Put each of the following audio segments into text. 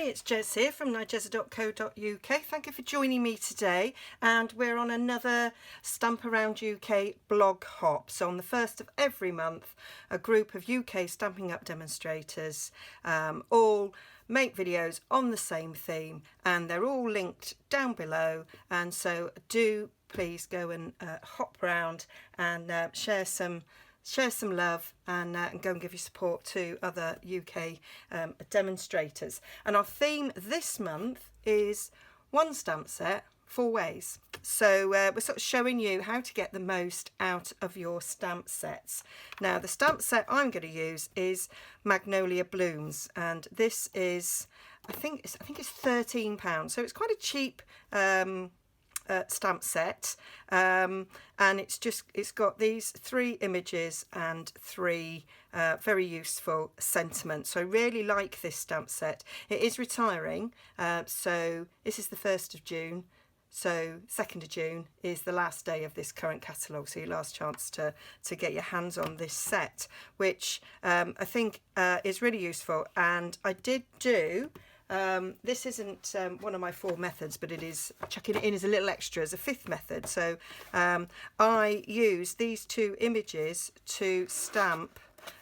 it's Jez here from Nigezza.co.uk. Thank you for joining me today, and we're on another Stamp Around UK blog hop. So on the first of every month, a group of UK Stampin' Up demonstrators all make videos on the same theme, and they're all linked down below, and so do please go and hop round and share some love and go and give your support to other UK demonstrators. And our theme this month is one stamp set, 4 ways. So we're sort of showing you how to get the most out of your stamp sets. Now the stamp set I'm going to use is Magnolia Blooms, and this is I think it's £13, so it's quite a cheap stamp set, and it's got these 3 images and 3 very useful sentiments. So I really like this stamp set. It is retiring, so this is the 1st of June, so 2nd of June is the last day of this current catalogue, so your last chance to get your hands on this set, which I think is really useful. And I did do this isn't one of my 4 methods, but it is chucking it in as a little extra as a 5th method. So I use these 2 images to stamp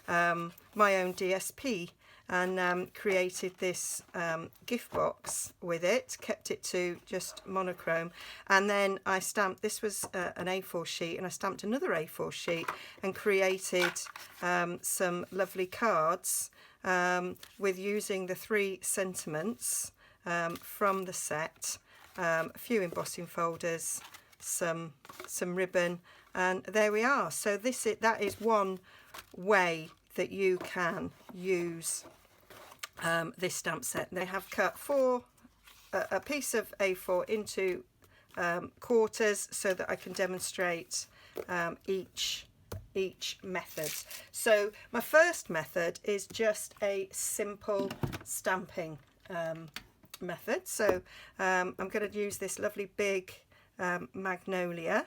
my own DSP, and created this gift box with it, kept it to just monochrome, and then I stamped, this was an A4 sheet, and I stamped another A4 sheet and created some lovely cards with using the 3 sentiments from the set, a few embossing folders, some ribbon, and there we are. So that is one way that you can use this stamp set. They have cut a piece of A4 into quarters so that I can demonstrate each method. So my first method is just a simple stamping method. So I'm going to use this lovely big magnolia,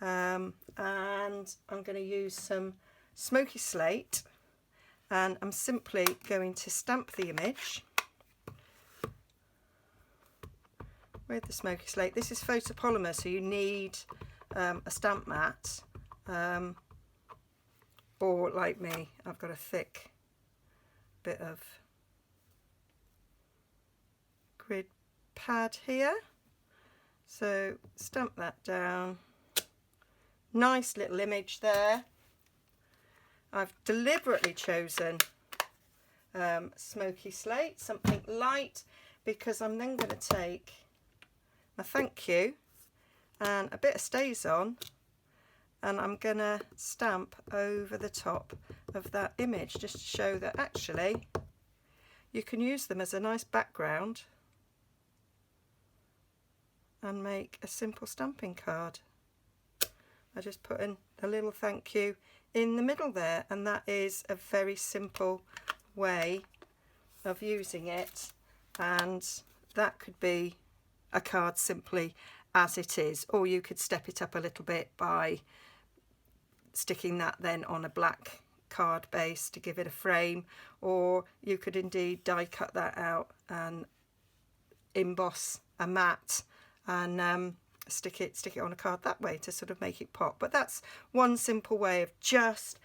and I'm going to use some smoky slate, and I'm simply going to stamp the image with the smoky slate. This is photopolymer, so you need a stamp mat, or like me, I've got a thick bit of grid pad here. So stamp that down. Nice little image there. I've deliberately chosen smoky slate, something light, because I'm then going to take my thank you and a bit of stays on, and I'm going to stamp over the top of that image, just to show that actually you can use them as a nice background and make a simple stamping card. I just put in a little thank you in the middle there, and that is a very simple way of using it, and that could be a card simply as it is, or you could step it up a little bit by sticking that then on a black card base to give it a frame, or you could indeed die cut that out and emboss a mat and stick it on a card that way to sort of make it pop. But that's one simple way of just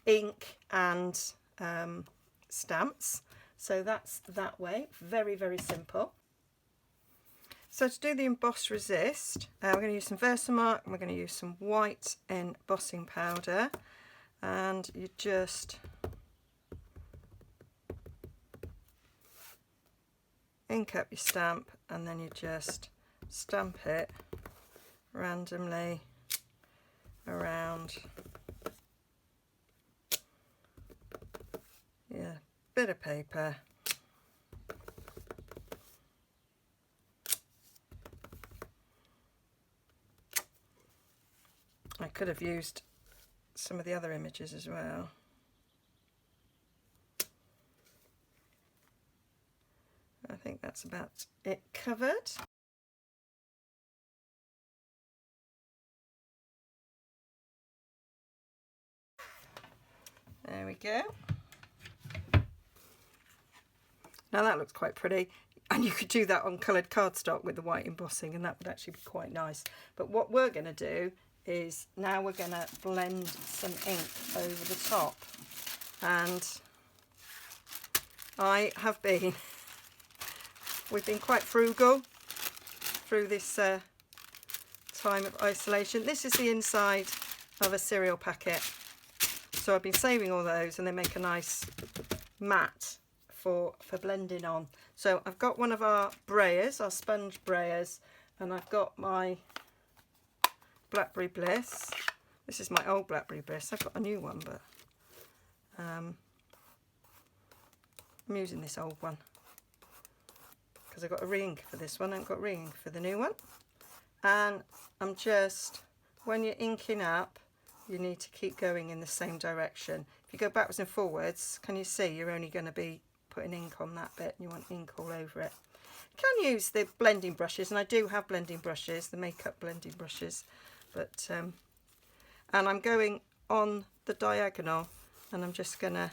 ink and stamps. So that's that way, very, very simple. So to do the Emboss Resist, we're going to use some Versamark, and we're going to use some white embossing powder, and you just ink up your stamp, and then you just stamp it randomly around your bit of paper. I could have used some of the other images as well. I think that's about it covered. There we go. Now that looks quite pretty. And you could do that on coloured cardstock with the white embossing, and that would actually be quite nice. But what we're going to do is now we're going to blend some ink over the top. And we've been quite frugal through this time of isolation. This is the inside of a cereal packet. So I've been saving all those, and they make a nice mat for blending on. So I've got one of our brayers, our sponge brayers, and I've got my Blackberry Bliss. This is my old Blackberry Bliss. I've got a new one, but I'm using this old one because I've got a re-ink for this one. I haven't got re-ink for the new one. And I'm just, when you're inking up, you need to keep going in the same direction. If you go backwards and forwards, can you see you're only going to be putting ink on that bit, and you want ink all over it. You can use the blending brushes, and I do have blending brushes, the makeup blending brushes, but and I'm going on the diagonal, and I'm just going to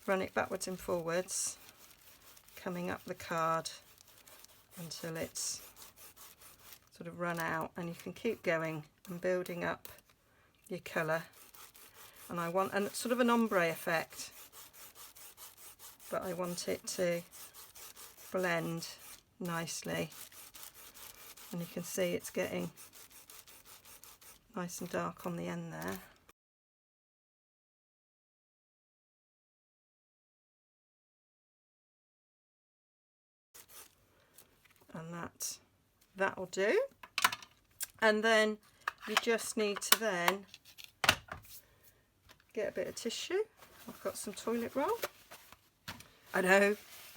run it backwards and forwards, coming up the card until it's sort of run out, and you can keep going and building up your colour. And I want a sort of an ombre effect, but I want it to blend nicely, and you can see it's getting nice and dark on the end there. And that'll do. And then you just need to then get a bit of tissue. I've got some toilet roll. I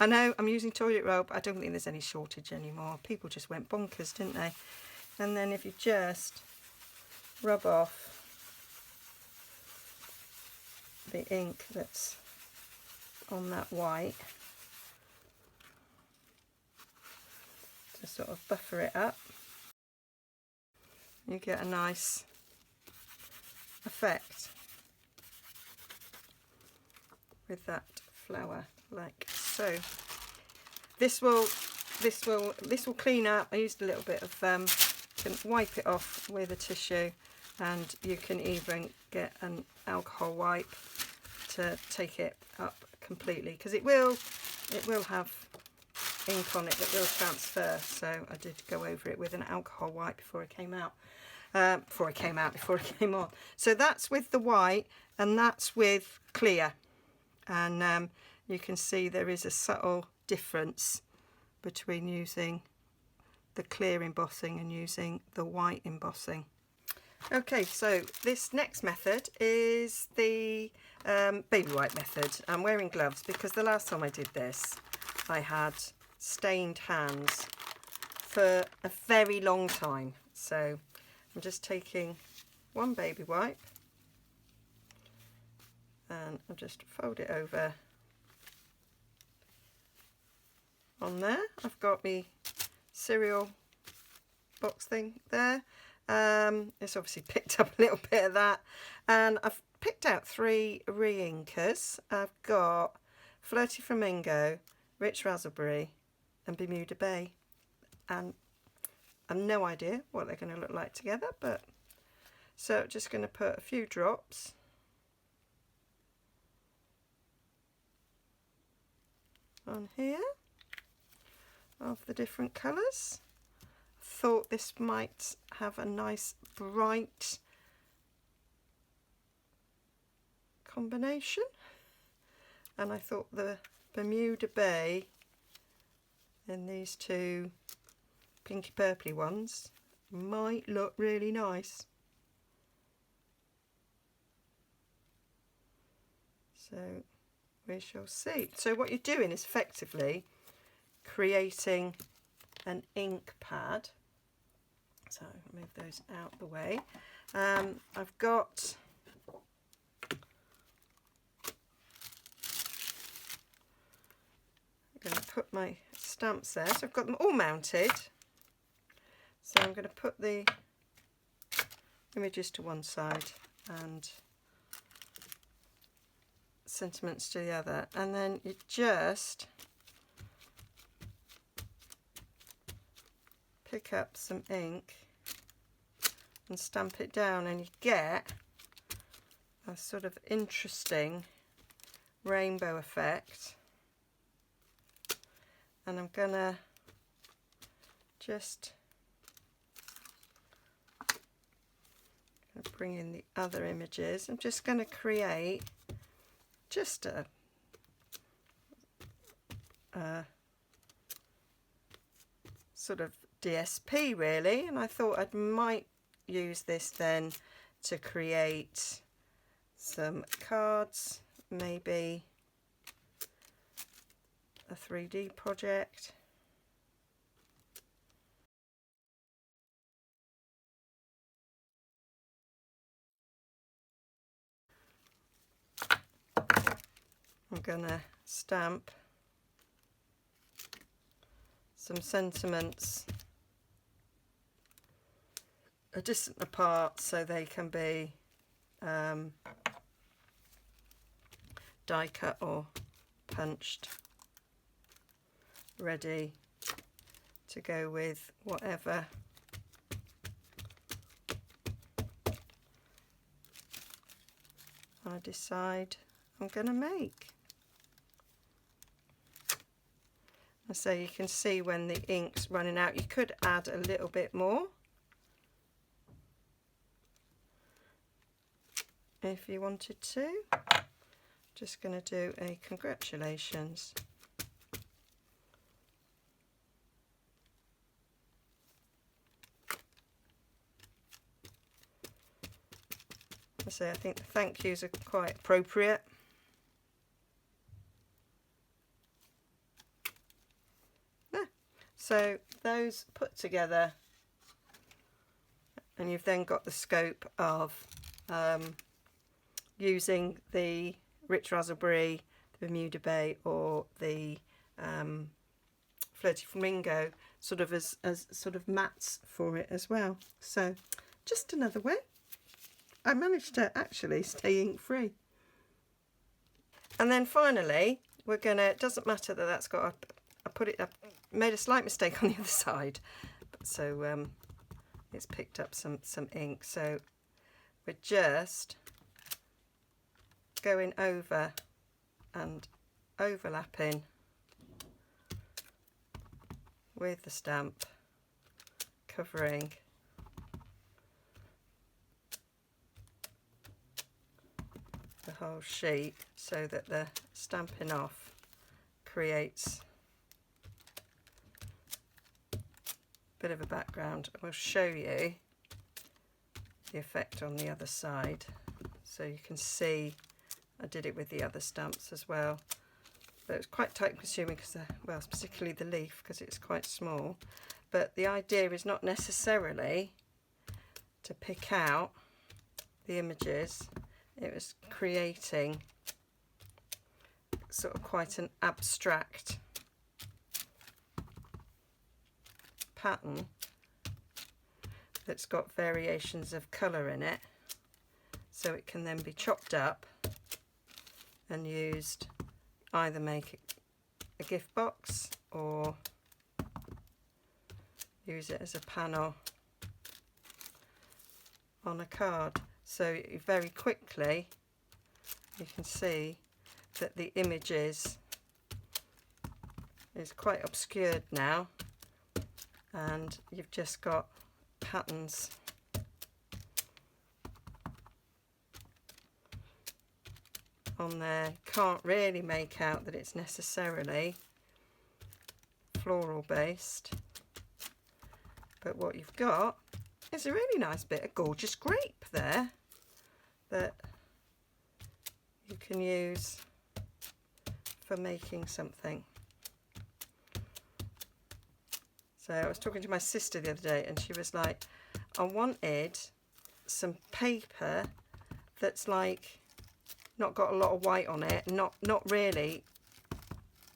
know, I'm using toilet roll, but I don't think there's any shortage anymore. People just went bonkers, didn't they? And then if you just rub off the ink that's on that white to sort of buffer it up, you get a nice effect with that flower, like so. This will clean up. I used a little bit of can wipe it off with a tissue, and you can even get an alcohol wipe to take it up completely, because it will have ink on it that will transfer. So I did go over it with an alcohol wipe before it came out. Before it came on. So that's with the white, and that's with clear. And you can see there is a subtle difference between using the clear embossing and using the white embossing. Okay, so this next method is the baby white method. I'm wearing gloves because the last time I did this I had stained hands for a very long time. So I'm just taking one baby wipe and I'll just fold it over on there. I've got my cereal box thing there. It's obviously picked up a little bit of that, and I've picked out 3 re-inkers. I've got Flirty Flamingo, Rich Raspberry and Bermuda Bay, and I've no idea what they're going to look like together, but so just going to put a few drops on here of the different colours. Thought this might have a nice bright combination, and I thought the Bermuda Bay and these 2 pinky purpley ones might look really nice. So we shall see. So what you're doing is effectively creating an ink pad. So move those out the way. I've got I'm going to put my stamps there. So I've got them all mounted. So I'm going to put the images to one side and sentiments to the other, and then you just pick up some ink and stamp it down, and you get a sort of interesting rainbow effect. And I'm gonna just bring in the other images. I'm just going to create just a sort of DSP really, and I thought I might use this then to create some cards, maybe a 3D project. I'm gonna stamp some sentiments a distant apart so they can be die cut or punched, ready to go with whatever I decide I'm going to make. So you can see when the ink's running out, you could add a little bit more if you wanted to. Just going to do a congratulations. I think the thank yous are quite appropriate. So those put together, and you've then got the scope of using the Rich Raspberry, the Bermuda Bay, or the Flirty Flamingo sort of as sort of mats for it as well. So just another way. I managed to actually stay ink free. And then finally we're gonna, it doesn't matter that that's got I made a slight mistake on the other side, so it's picked up some ink, so we're just going over and overlapping with the stamp, covering the whole sheet so that the stamping off creates bit of a background. I will show you the effect on the other side so you can see I did it with the other stamps as well, but it's quite time consuming because well, particularly the leaf, because it's quite small. But the idea is not necessarily to pick out the images, it was creating sort of quite an abstract pattern that's got variations of colour in it, so it can then be chopped up and used, either make a gift box or use it as a panel on a card. So very quickly you can see that the images is quite obscured now, and you've just got patterns on there. Can't really make out that it's necessarily floral based, but what you've got is a really nice bit of gorgeous grape there that you can use for making something. So I was talking to my sister the other day and she was like, I wanted some paper that's like not got a lot of white on it, not really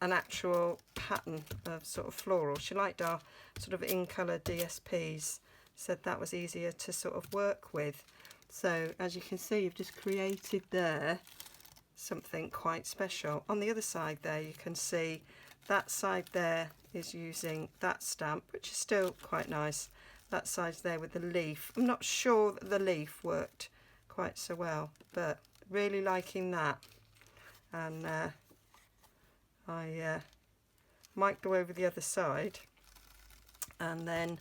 an actual pattern of sort of floral. She liked our sort of in colour DSPs, said that was easier to sort of work with. So as you can see, you've just created there something quite special. On the other side there you can see that side there is using that stamp, which is still quite nice. That side's there with the leaf. I'm not sure that the leaf worked quite so well, but really liking that. And I might go over the other side, and then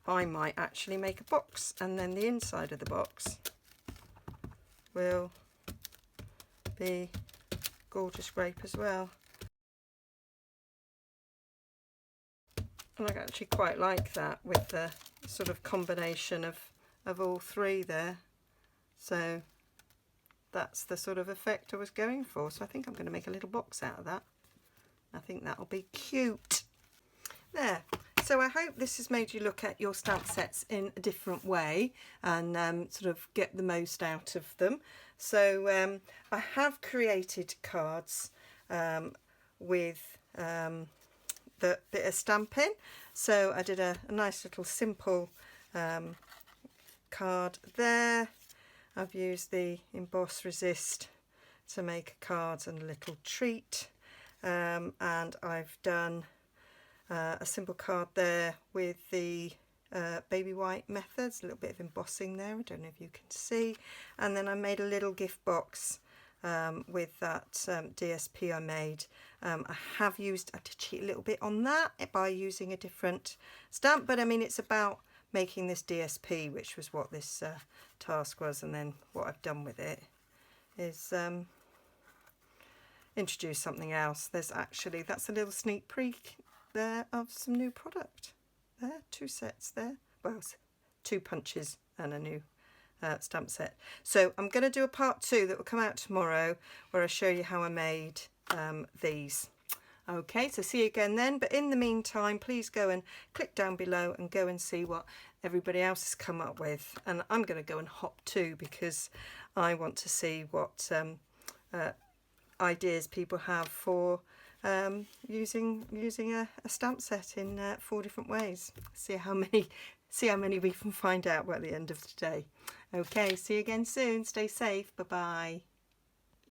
I might actually make a box, and then the inside of the box will be gorgeous grape as well. And I actually quite like that with the sort of combination of all three there. So that's the sort of effect I was going for. So I think I'm going to make a little box out of that. I think that'll be cute. There. So I hope this has made you look at your stamp sets in a different way and sort of get the most out of them. So I have created cards with the bit of stamping. So I did a nice little simple card there. I've used the Imposter Assist to make cards and a little treat, and I've done a simple card there with the baby white methods, a little bit of embossing there, I don't know if you can see, and then I made a little gift box with that DSP I made. I did cheat a little bit on that by using a different stamp, but I mean it's about making this DSP, which was what this task was, and then what I've done with it is introduce something else. There's actually, that's a little sneak peek there of some new product there, 2 sets there, well 2 punches and a new stamp set. So I'm going to do a part 2 that will come out tomorrow where I show you how I made these. Okay, so see you again then, but in the meantime please go and click down below and go and see what everybody else has come up with, and I'm going to go and hop too because I want to see what ideas people have for using a stamp set in 4 different ways. See how many we can find out by the end of today. Okay, see you again soon. Stay safe. Bye bye.